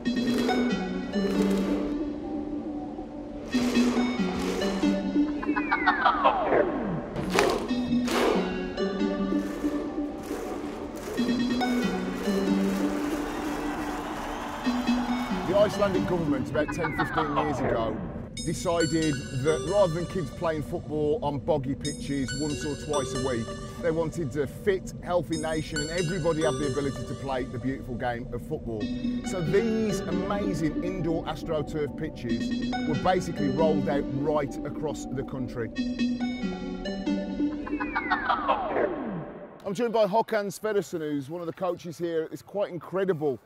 The Icelandic government, about 10-15 years ago, decided that rather than kids playing football on boggy pitches once or twice a week, they wanted a fit, healthy nation and everybody have the ability to play the beautiful game of football. So these amazing indoor AstroTurf pitches were basically rolled out right across the country. I'm joined by Håkan Sverrisson, who's one of the coaches here at this quite incredible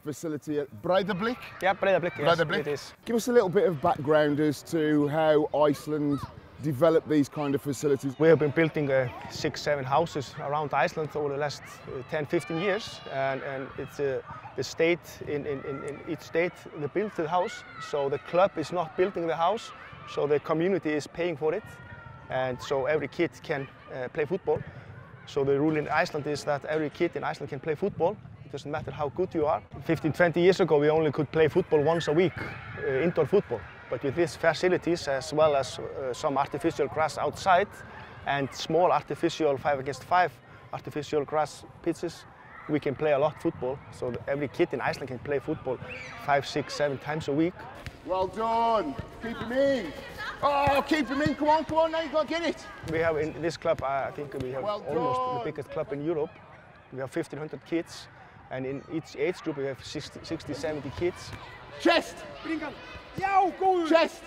facility at Breiðablik. Yeah, Breiðablik, yes, Breiðablik. it is. Give us a little bit of background as to how Iceland developed these kind of facilities. We have been building 6-7 houses around Iceland over the last 10-15 years, and it's the state, in each state they build the house, so the club is not building the house, so the community is paying for it, and so every kid can play football. So the rule in Iceland is that every kid in Iceland can play football. It doesn't matter how good you are. 15-20 years ago we only could play football once a week, indoor football. But with these facilities, as well as some artificial grass outside and small artificial 5-against-5 artificial grass pitches, we can play a lot of football. So every kid in Iceland can play football 5, 6, 7 times a week. Well done. Keep him in. Oh, keep him in. Come on, now you've got to get it. We have in this club, I think we have almost the biggest club in Europe. We have 1,500 kids, and in each age group we have 60, 70 kids. Chest. Chest.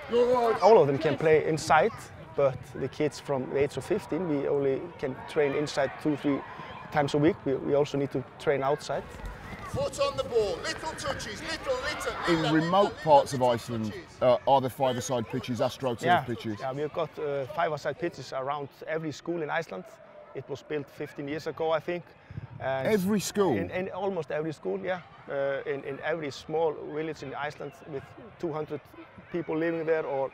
Good. All of them can play inside, but the kids from the age of 15, we only can train inside 2-3 times a week. We also need to train outside. Foot on the ball, little touches, little. In remote parts of Iceland, are there 5-a-side pitches, AstroTurf pitches? Yeah, we've got 5-a-side pitches around every school in Iceland. It was built 15 years ago, I think. And every school? In almost every school, yeah. In every small village in Iceland with 200 people living there or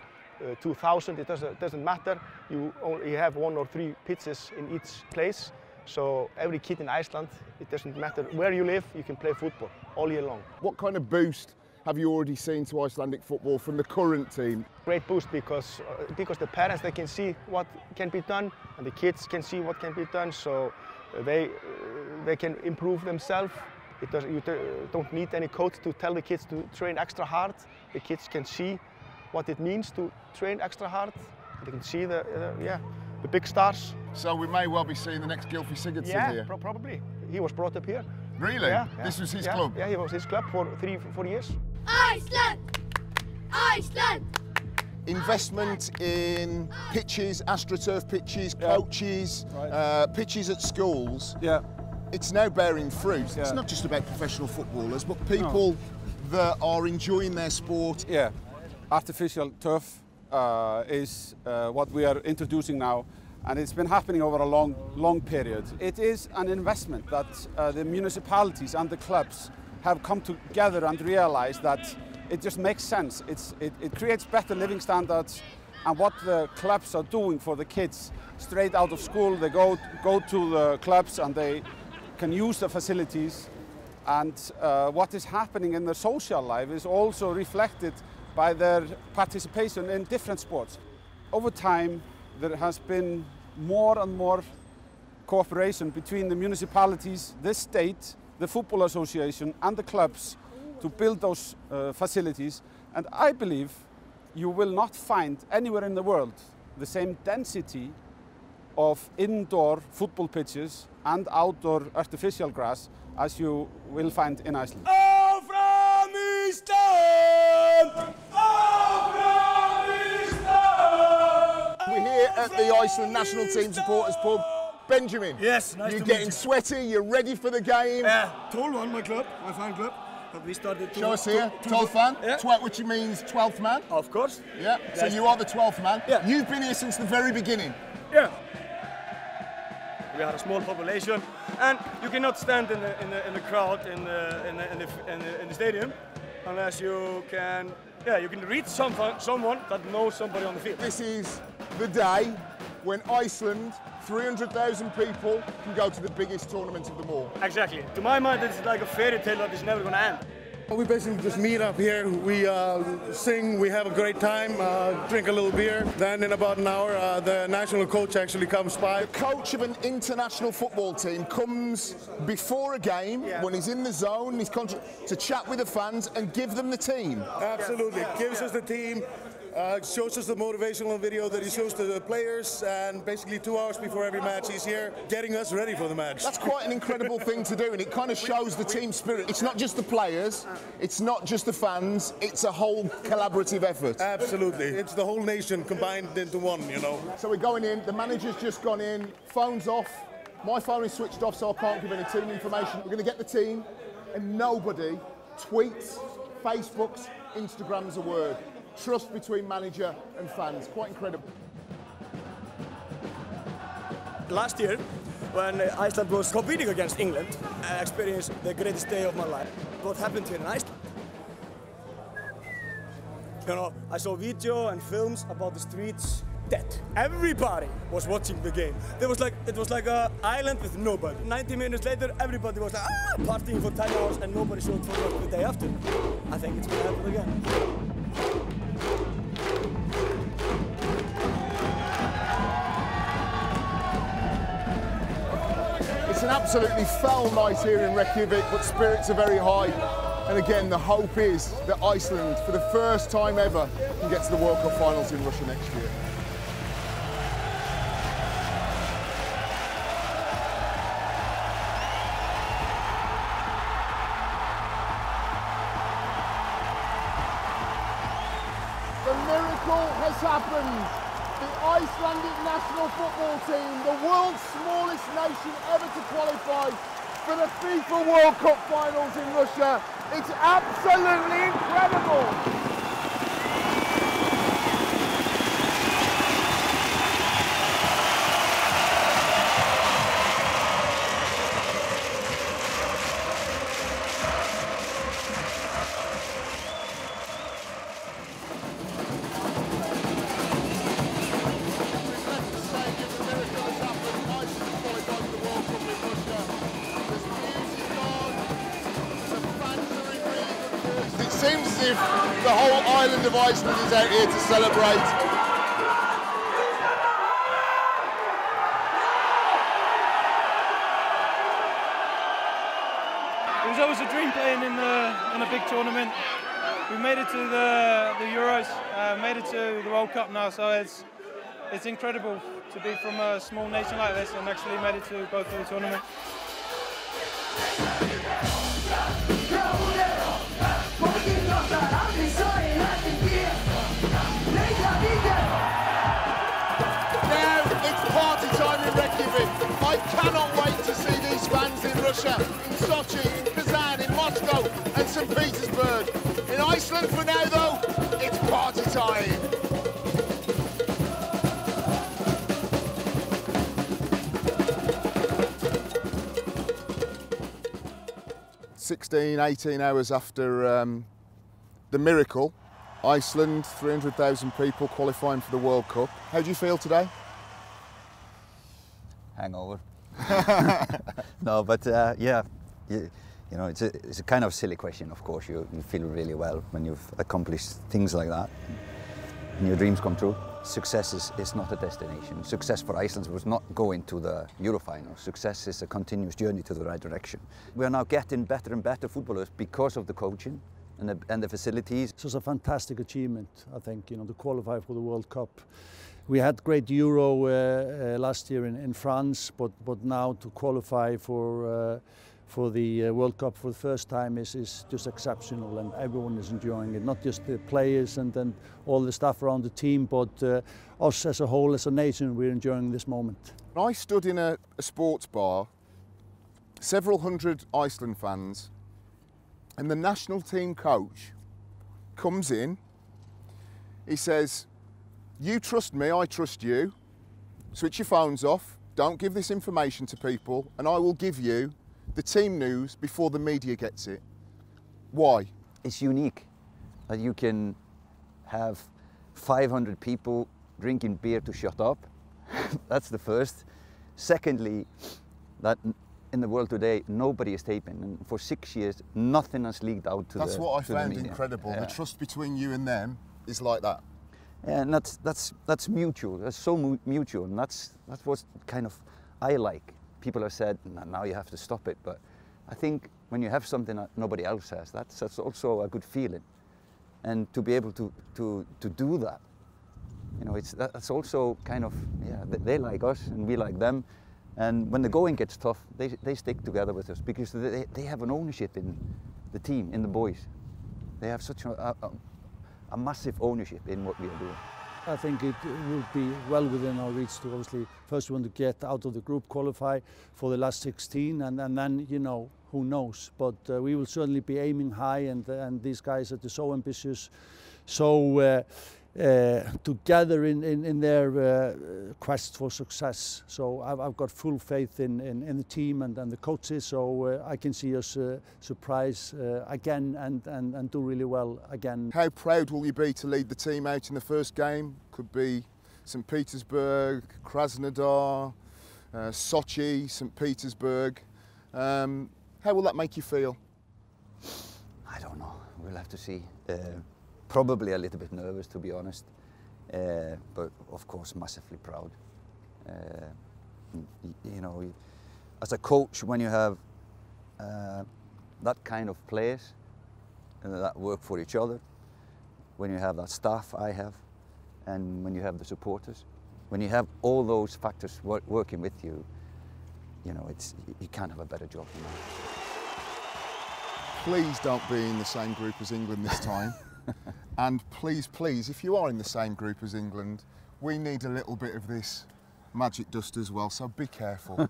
2,000, it doesn't matter. You only have 1 or 3 pitches in each place. So every kid in Iceland, it doesn't matter where you live, you can play football all year long. What kind of boost have you already seen to Icelandic football from the current team? Great boost because the parents, they can see what can be done and the kids can see what can be done, so they can improve themselves. You don't need any coach to tell the kids to train extra hard. The kids can see what it means to train extra hard. They can see the big stars. So we may well be seeing the next Gylfi Sigurdsson here. Yeah, probably. He was brought up here. Really? Yeah, this was his club? Yeah, he was his club for 3-4 years. Iceland! Iceland! Investment in pitches, AstroTurf pitches, coaches, pitches at schools. Yeah. It's now bearing fruit. Yeah. It's not just about professional footballers, but people that are enjoying their sport. Yeah. Artificial turf is what we are introducing now, and it's been happening over a long period. It is an investment that the municipalities and the clubs have come together and realized that it just makes sense. It creates better living standards, and what the clubs are doing for the kids straight out of school, they go to the clubs and they can use the facilities, and what is happening in their social life is also reflected by their participation in different sports. Over time, there has been more and more cooperation between the municipalities, the state, the football association and the clubs to build those facilities, and I believe you will not find anywhere in the world the same density of indoor football pitches and outdoor artificial grass as you will find in Iceland. Áfram Ísland! Áfram Ísland! We're here at the Iceland national team supporters pub. Benjamin, Yes, nice you're to getting meet you. sweaty, you're ready for the game. 12-1, my club, my fan club. But we started Show us here, 12th man, Yeah. which means 12th man. Of course. Yeah, so Yes. you are the 12th man. Yeah. You've been here since the very beginning. Yeah. We are a small population, and you cannot stand in the crowd in the stadium unless you can reach someone that knows somebody on the field. This is the day when Iceland, 300,000 people, can go to the biggest tournament of them all. Exactly. To my mind, it's like a fairy tale that is never going to end. We basically just meet up here, we sing, we have a great time, drink a little beer. Then in about an hour, the national coach actually comes by. The coach of an international football team comes before a game, when he's in the zone, to chat with the fans and give them the team. Absolutely, gives us the team. Shows us the motivational video that he shows to the players, and basically 2 hours before every match he's here getting us ready for the match. That's quite an incredible thing to do, and it kind of shows the team spirit. It's not just the players, it's not just the fans, it's a whole collaborative effort. Absolutely, it's the whole nation combined into one, you know. So we're going in, the manager's just gone in, phone's off, my phone is switched off so I can't give any team information. We're going to get the team, and nobody tweets, Facebooks, Instagrams a word. Trust between manager and fans, quite incredible. Last year, when Iceland was competing against England, I experienced the greatest day of my life. What happened here in Iceland? You know, I saw video and films about the streets dead. Everybody was watching the game. It was like an island with nobody. 90 minutes later, everybody was like, partying for 10 hours and nobody showed for work the day after. I think it's gonna happen again. It's an absolutely foul night here in Reykjavik, but spirits are very high. And again, the hope is that Iceland, for the first time ever, can get to the World Cup finals in Russia next year. The miracle has happened. The Icelandic national football team, the world's smallest nation ever to qualify for the FIFA World Cup finals in Russia. It's absolutely incredible. It seems as if the whole island of Iceland is out here to celebrate. It was always a dream playing in a big tournament. We made it to the Euros, made it to the World Cup now, so it's incredible to be from a small nation like this and actually made it to go to the tournament. Now it's party time in Reykjavik. I cannot wait to see these fans in Russia, in Sochi, in Kazan, in Moscow and St. Petersburg. In Iceland for now though, it's party time. 16, 18 hours after the miracle, Iceland, 300,000 people qualifying for the World Cup. How do you feel today? Hangover. No, but yeah, you know, it's a kind of silly question, of course. You feel really well when you've accomplished things like that and your dreams come true. Success is not a destination. Success for Iceland was not going to the Eurofinals. Success is a continuous journey to the right direction. We are now getting better and better footballers because of the coaching and the facilities. It was a fantastic achievement, I think, you know, to qualify for the World Cup. We had great Euro last year in France, but now to qualify for the World Cup for the first time is just exceptional, and everyone is enjoying it. Not just the players and then all the staff around the team, but us as a whole, as a nation, we're enjoying this moment. I stood in a sports bar, several hundred Iceland fans, and the national team coach comes in. He says, "You trust me, I trust you. Switch your phones off, don't give this information to people, and I will give you the team news before the media gets it." Why? It's unique that you can have 500 people drinking beer to shut up. That's the first. Secondly, that in the world today, nobody is taping, and for 6 years, nothing has leaked out to That's the what I to the found media. incredible. Yeah. The trust between you and them is like that. And that's mutual. That's so mutual, and that's what kind of I like. People have said, now you have to stop it, but I think when you have something that nobody else has, that's also a good feeling, and to be able to do that, you know, that's also kind of, yeah, they like us and we like them, and when the going gets tough, they stick together with us because they have an ownership in the team, in the boys. They have such a massive ownership in what we are doing. I think it will be well within our reach to obviously first want to get out of the group, qualify for the last 16, and then, you know, who knows. But we will certainly be aiming high, and these guys are so ambitious, so together in their quest for success. So I've got full faith in the team and the coaches, so I can see us surprise again and do really well again. How proud will you be to lead the team out in the first game? Could be St. Petersburg, Krasnodar, Sochi, St. Petersburg. How will that make you feel? I don't know. We'll have to see. Probably a little bit nervous, to be honest, but of course massively proud. You know, as a coach, when you have that kind of players that work for each other, when you have that staff I have, and when you have the supporters, when you have all those factors working with you, you know, you can't have a better job than that. Please don't be in the same group as England this time. And please, please, if you are in the same group as England, we need a little bit of this magic dust as well, so be careful.